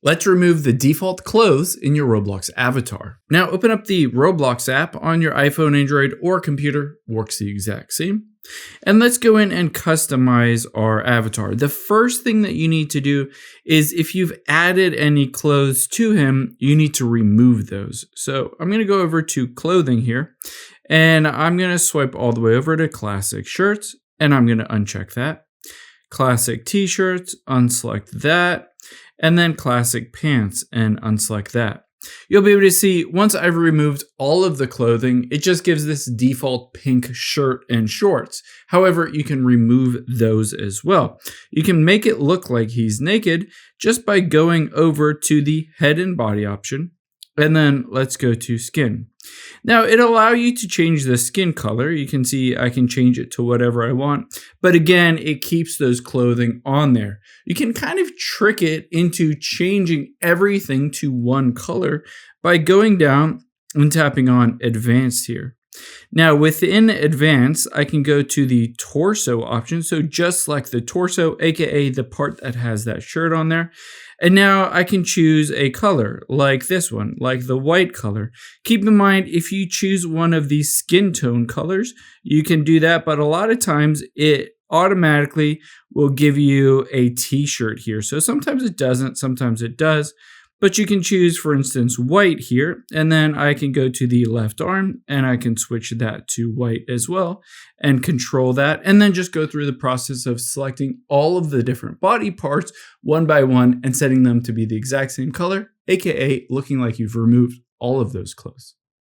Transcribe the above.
Let's remove the default clothes in your Roblox avatar. Now open up the Roblox app on your iPhone, Android, or computer. Works the exact same. And let's go in and customize our avatar. The first thing that you need to do is if you've added any clothes to him, you need to remove those. So I'm going to go over to clothing here, and I'm going to swipe all the way over to classic shirts, and I'm going to uncheck that. Classic t-shirts, unselect that, and then classic pants and unselect that. You'll be able to see once I've removed all of the clothing, it just gives this default pink shirt and shorts. However, you can remove those as well. You can make it look like he's naked just by going over to the head and body option. And then let's go to skin. Now it'll allow you to change the skin color. You can see I can change it to whatever I want, but again, it keeps those clothing on there. You can kind of trick it into changing everything to one color by going down and tapping on advanced here. Now within advanced, I can go to the torso option. So just select the torso, aka the part that has that shirt on there. And now I can choose a color like this one, like the white color. Keep in mind, if you choose one of these skin tone colors, you can do that, but a lot of times it automatically will give you a t-shirt here. So sometimes it doesn't, sometimes it does. But you can choose, for instance, white here, and then I can go to the left arm and I can switch that to white as well and control that, and then just go through the process of selecting all of the different body parts one by one and setting them to be the exact same color, aka looking like you've removed all of those clothes.